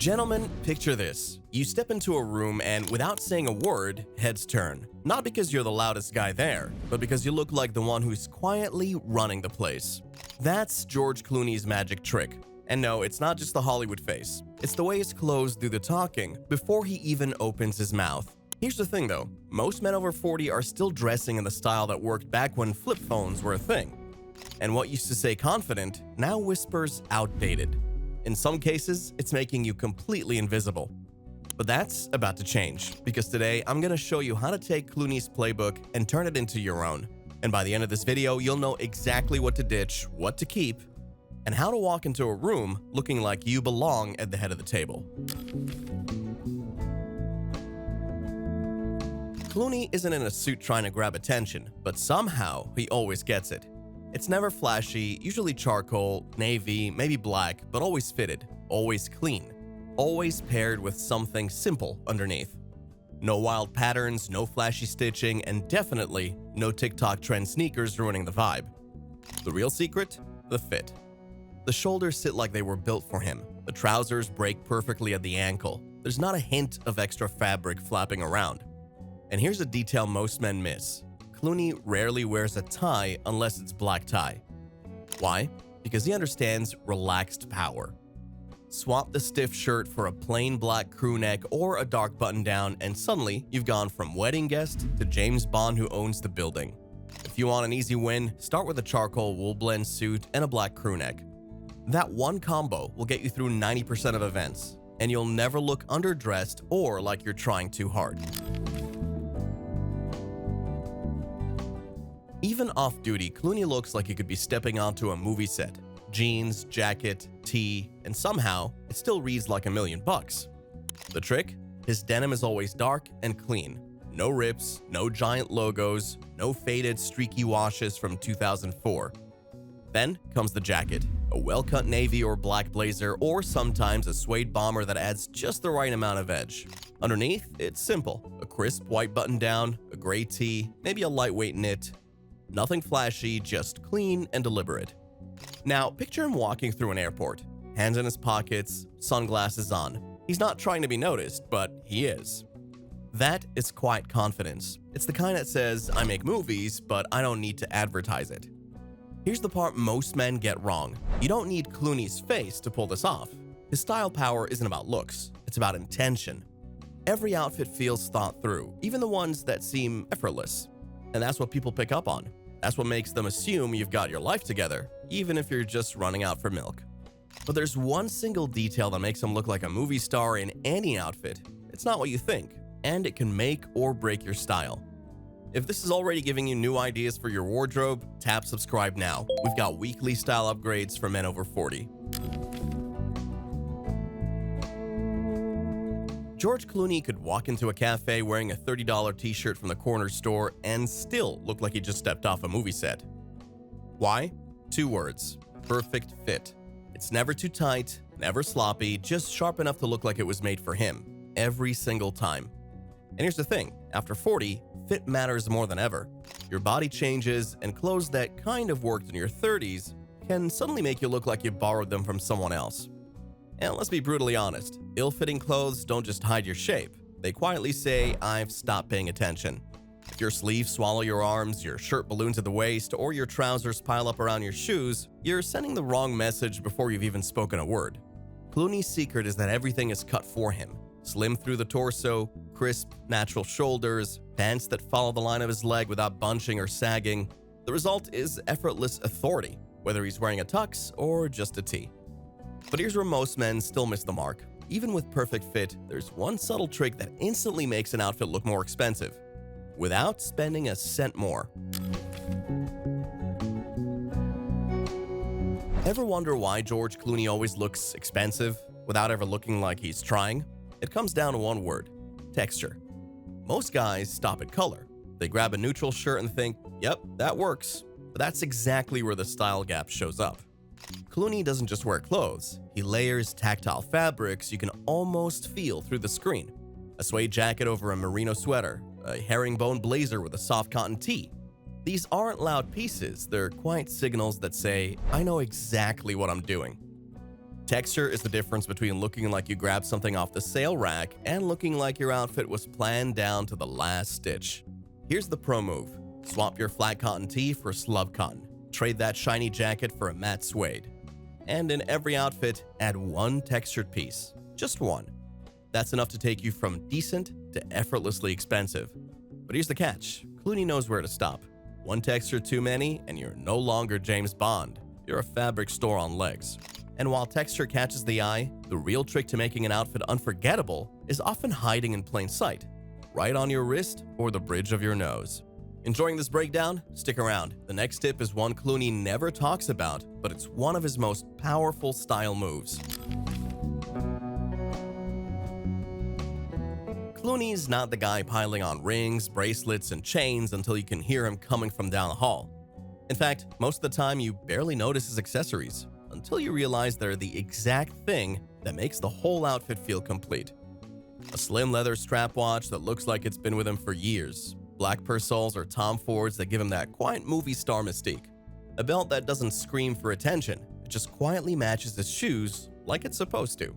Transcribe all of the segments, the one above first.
Gentlemen, picture this. You step into a room and without saying a word, heads turn. Not because you're the loudest guy there, but because you look like the one who's quietly running the place. That's George Clooney's magic trick. And no, it's not just the Hollywood face. It's the way his clothes do the talking before he even opens his mouth. Here's the thing though, most men over 40 are still dressing in the style that worked back when flip phones were a thing. And what used to say confident now whispers outdated. In some cases, it's making you completely invisible. But that's about to change, because today I'm going to show you how to take Clooney's playbook and turn it into your own. And by the end of this video, you'll know exactly what to ditch, what to keep, and how to walk into a room looking like you belong at the head of the table. Clooney isn't in a suit trying to grab attention, but somehow he always gets it. It's never flashy, usually charcoal, navy, maybe black, but always fitted, always clean, always paired with something simple underneath. No wild patterns, no flashy stitching, and definitely no TikTok trend sneakers ruining the vibe. The real secret? The fit. The shoulders sit like they were built for him. The trousers break perfectly at the ankle. There's not a hint of extra fabric flapping around. And here's a detail most men miss. Clooney rarely wears a tie unless it's black tie. Why? Because he understands relaxed power. Swap the stiff shirt for a plain black crew neck or a dark button down and suddenly you've gone from wedding guest to James Bond who owns the building. If you want an easy win, start with a charcoal wool blend suit and a black crew neck. That one combo will get you through 90% of events, and you'll never look underdressed or like you're trying too hard. Even off-duty, Clooney looks like he could be stepping onto a movie set. Jeans, jacket, tee, and somehow it still reads like $1 million. The trick? His denim is always dark and clean. No rips, no giant logos, no faded streaky washes from 2004. Then comes the jacket, a well-cut navy or black blazer, or sometimes a suede bomber that adds just the right amount of edge. Underneath, it's simple, a crisp white button-down, a gray tee, maybe a lightweight knit. Nothing flashy, just clean and deliberate. Now, picture him walking through an airport, hands in his pockets, sunglasses on. He's not trying to be noticed, but he is. That is quiet confidence. It's the kind that says, I make movies, but I don't need to advertise it. Here's the part most men get wrong. You don't need Clooney's face to pull this off. His style power isn't about looks, it's about intention. Every outfit feels thought through, even the ones that seem effortless. And that's what people pick up on. That's what makes them assume you've got your life together, even if you're just running out for milk. But there's one single detail that makes him look like a movie star in any outfit. It's not what you think, and it can make or break your style. If this is already giving you new ideas for your wardrobe, tap subscribe now. We've got weekly style upgrades for men over 40. George Clooney could walk into a cafe wearing a $30 t-shirt from the corner store and still look like he just stepped off a movie set. Why? 2 words. Perfect fit. It's never too tight, never sloppy, just sharp enough to look like it was made for him, every single time. And here's the thing, after 40, fit matters more than ever. Your body changes, and clothes that kind of worked in your 30s can suddenly make you look like you borrowed them from someone else. And let's be brutally honest, ill-fitting clothes don't just hide your shape. They quietly say, I've stopped paying attention. If your sleeves swallow your arms, your shirt balloons at the waist, or your trousers pile up around your shoes, you're sending the wrong message before you've even spoken a word. Clooney's secret is that everything is cut for him. Slim through the torso, crisp, natural shoulders, pants that follow the line of his leg without bunching or sagging. The result is effortless authority, whether he's wearing a tux or just a tee. But here's where most men still miss the mark. Even with perfect fit, there's one subtle trick that instantly makes an outfit look more expensive, without spending a cent more. Ever wonder why George Clooney always looks expensive without ever looking like he's trying? It comes down to one word: texture. Most guys stop at color. They grab a neutral shirt and think, yep, that works. But that's exactly where the style gap shows up. Clooney doesn't just wear clothes, he layers tactile fabrics you can almost feel through the screen. A suede jacket over a merino sweater, a herringbone blazer with a soft cotton tee. These aren't loud pieces, they're quiet signals that say, I know exactly what I'm doing. Texture is the difference between looking like you grabbed something off the sale rack and looking like your outfit was planned down to the last stitch. Here's the pro move. Swap your flat cotton tee for slub cotton. Trade that shiny jacket for a matte suede. And in every outfit, add one textured piece. Just one. That's enough to take you from decent to effortlessly expensive. But here's the catch. Clooney knows where to stop. One texture too many, and you're no longer James Bond. You're a fabric store on legs. And while texture catches the eye, the real trick to making an outfit unforgettable is often hiding in plain sight, right on your wrist or the bridge of your nose. Enjoying this breakdown? Stick around. The next tip is one Clooney never talks about, but it's one of his most powerful style moves. Clooney's not the guy piling on rings, bracelets, and chains until you can hear him coming from down the hall. In fact, most of the time you barely notice his accessories, until you realize they're the exact thing that makes the whole outfit feel complete. A slim leather strap watch that looks like it's been with him for years. Black Persols or Tom Fords that give him that quiet movie star mystique. A belt that doesn't scream for attention, it just quietly matches his shoes like it's supposed to.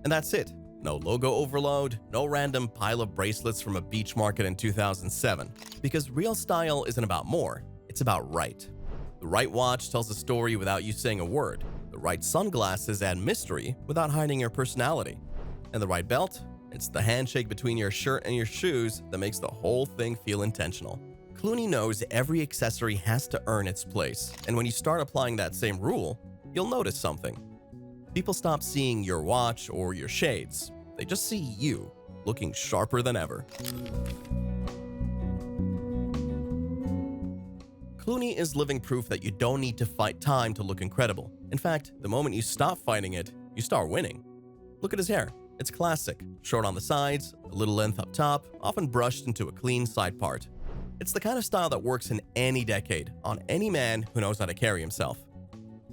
And that's it. No logo overload, no random pile of bracelets from a beach market in 2007. Because real style isn't about more, it's about right. The right watch tells a story without you saying a word. The right sunglasses add mystery without hiding your personality. And the right belt? It's the handshake between your shirt and your shoes that makes the whole thing feel intentional. Clooney knows every accessory has to earn its place, and when you start applying that same rule, you'll notice something. People stop seeing your watch or your shades. They just see you, looking sharper than ever. Clooney is living proof that you don't need to fight time to look incredible. In fact, the moment you stop fighting it, you start winning. Look at his hair. It's classic. Short on the sides, a little length up top, often brushed into a clean side part. It's the kind of style that works in any decade, on any man who knows how to carry himself.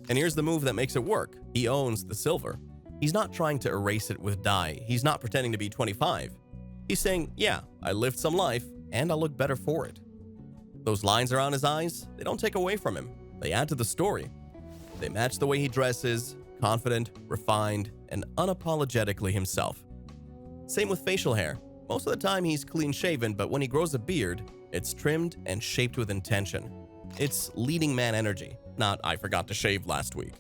And here's the move that makes it work. He owns the silver. He's not trying to erase it with dye. He's not pretending to be 25. He's saying, yeah, I lived some life, and I look better for it. Those lines around his eyes, they don't take away from him. They add to the story. They match the way he dresses, confident, refined, and unapologetically himself. Same with facial hair. Most of the time he's clean-shaven, but when he grows a beard, it's trimmed and shaped with intention. It's leading man energy, not I forgot to shave last week.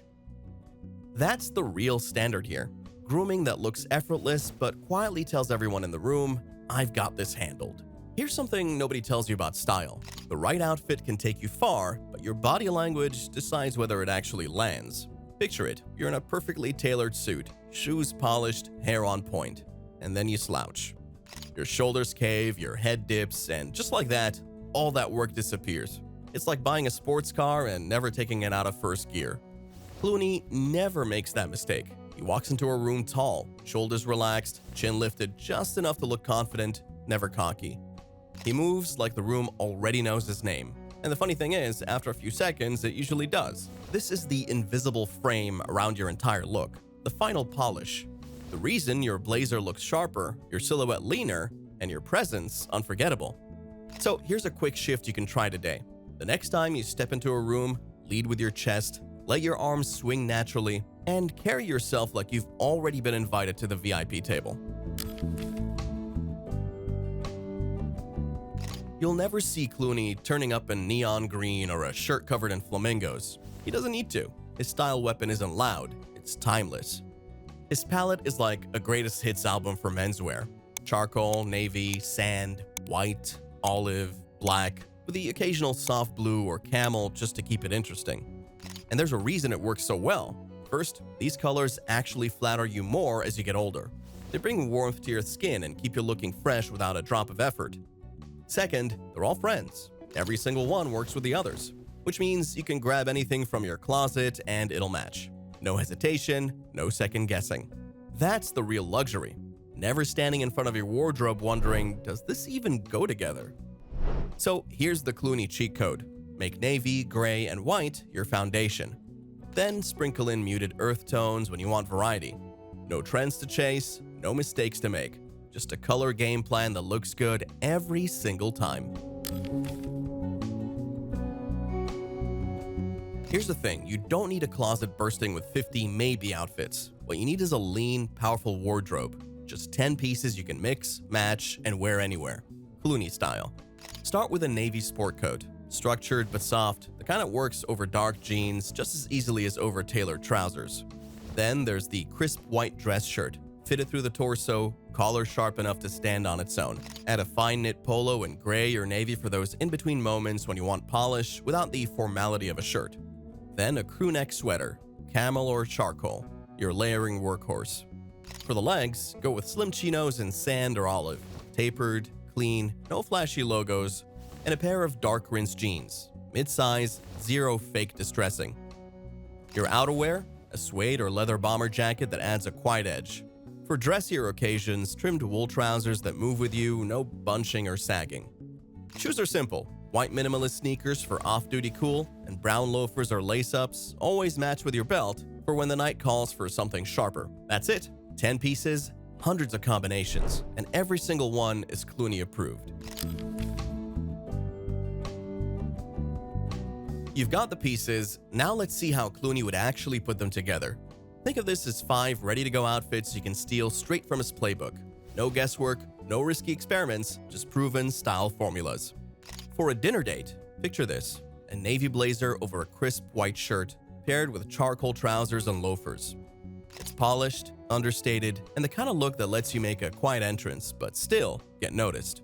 That's the real standard here. Grooming that looks effortless, but quietly tells everyone in the room, I've got this handled. Here's something nobody tells you about style. The right outfit can take you far, but your body language decides whether it actually lands. Picture it, you're in a perfectly tailored suit, shoes polished, hair on point, and then you slouch. Your shoulders cave, your head dips, and just like that, all that work disappears. It's like buying a sports car and never taking it out of first gear. Clooney never makes that mistake. He walks into a room tall, shoulders relaxed, chin lifted just enough to look confident, never cocky. He moves like the room already knows his name. And the funny thing is, after a few seconds, it usually does. This is the invisible frame around your entire look, the final polish. The reason your blazer looks sharper, your silhouette leaner, and your presence unforgettable. So here's a quick shift you can try today. The next time you step into a room, lead with your chest, let your arms swing naturally, and carry yourself like you've already been invited to the VIP table. You'll never see Clooney turning up in neon green or a shirt covered in flamingos. He doesn't need to. His style weapon isn't loud, it's timeless. His palette is like a greatest hits album for menswear. Charcoal, navy, sand, white, olive, black, with the occasional soft blue or camel just to keep it interesting. And there's a reason it works so well. First, these colors actually flatter you more as you get older. They bring warmth to your skin and keep you looking fresh without a drop of effort. Second, they're all friends. Every single one works with the others, which means you can grab anything from your closet and it'll match. No hesitation, no second guessing. That's the real luxury. Never standing in front of your wardrobe wondering, does this even go together? So here's the Clooney cheat code. Make navy, gray, and white your foundation. Then sprinkle in muted earth tones when you want variety. No trends to chase, no mistakes to make. Just a color game plan that looks good every single time. Here's the thing, you don't need a closet bursting with 50 maybe outfits. What you need is a lean, powerful wardrobe. Just 10 pieces you can mix, match, and wear anywhere. Clooney style. Start with a navy sport coat. Structured but soft, the kind that works over dark jeans just as easily as over tailored trousers. Then there's the crisp white dress shirt. Fitted through the torso, collar sharp enough to stand on its own. Add a fine knit polo in gray or navy for those in-between moments when you want polish without the formality of a shirt. Then a crew neck sweater, camel or charcoal, your layering workhorse. For the legs, go with slim chinos in sand or olive, tapered, clean, no flashy logos, and a pair of dark rinsed jeans, mid-size, zero fake distressing. Your outerwear, a suede or leather bomber jacket that adds a quiet edge. For dressier occasions, trimmed wool trousers that move with you, no bunching or sagging. Shoes are simple. White minimalist sneakers for off-duty cool, and brown loafers or lace-ups always match with your belt for when the night calls for something sharper. That's it. 10 pieces, hundreds of combinations, and every single one is Clooney approved. You've got the pieces, now let's see how Clooney would actually put them together. Think of this as 5 ready-to-go outfits you can steal straight from his playbook. No guesswork, no risky experiments, just proven style formulas. For a dinner date, picture this: a navy blazer over a crisp white shirt, paired with charcoal trousers and loafers. It's polished, understated, and the kind of look that lets you make a quiet entrance, but still get noticed.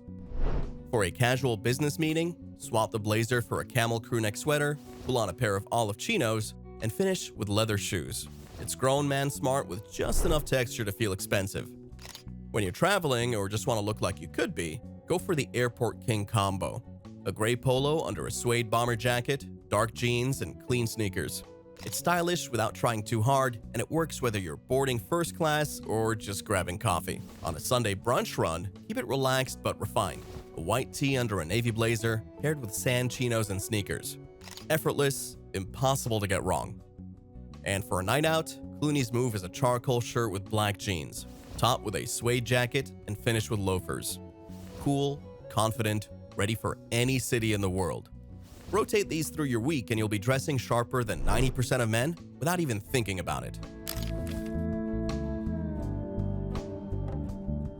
For a casual business meeting, swap the blazer for a camel crew neck sweater, pull on a pair of olive chinos, and finish with leather shoes. It's grown man smart with just enough texture to feel expensive. When you're traveling or just want to look like you could be, go for the Airport King combo. A gray polo under a suede bomber jacket, dark jeans, and clean sneakers. It's stylish without trying too hard, and it works whether you're boarding first class or just grabbing coffee. On a Sunday brunch run, keep it relaxed but refined. A white tee under a navy blazer, paired with sand chinos and sneakers. Effortless, impossible to get wrong. And for a night out, Clooney's move is a charcoal shirt with black jeans, topped with a suede jacket and finished with loafers. Cool, confident, ready for any city in the world. Rotate these through your week and you'll be dressing sharper than 90% of men without even thinking about it.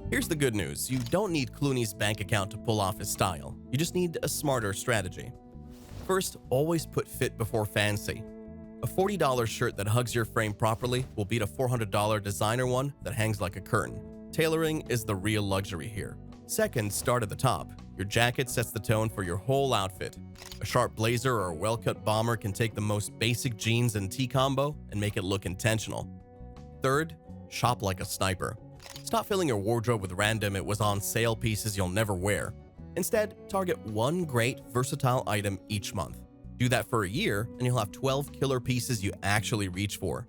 Here's the good news. You don't need Clooney's bank account to pull off his style. You just need a smarter strategy. First, always put fit before fancy. A $40 shirt that hugs your frame properly will beat a $400 designer one that hangs like a curtain. Tailoring is the real luxury here. Second, start at the top. Your jacket sets the tone for your whole outfit. A sharp blazer or a well-cut bomber can take the most basic jeans and tee combo and make it look intentional. Third, shop like a sniper. Stop filling your wardrobe with random it-was-on-sale pieces you'll never wear. Instead, target one great, versatile item each month. Do that for a year, and you'll have 12 killer pieces you actually reach for.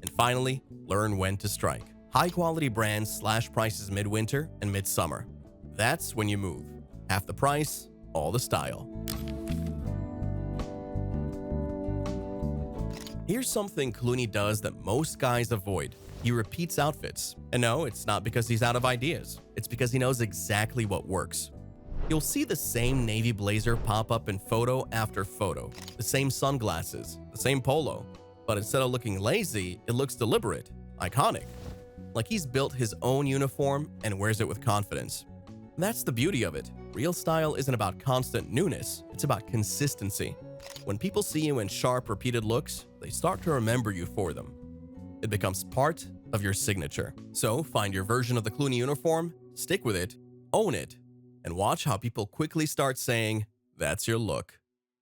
And finally, learn when to strike. High-quality brands slash prices midwinter and midsummer. That's when you move. Half the price, all the style. Here's something Clooney does that most guys avoid. He repeats outfits. And no, it's not because he's out of ideas. It's because he knows exactly what works. You'll see the same navy blazer pop up in photo after photo, the same sunglasses, the same polo. But instead of looking lazy, it looks deliberate, iconic. Like he's built his own uniform and wears it with confidence. That's the beauty of it. Real style isn't about constant newness, it's about consistency. When people see you in sharp, repeated looks, they start to remember you for them. It becomes part of your signature. So find your version of the Clooney uniform, stick with it, own it, and watch how people quickly start saying, "That's your look."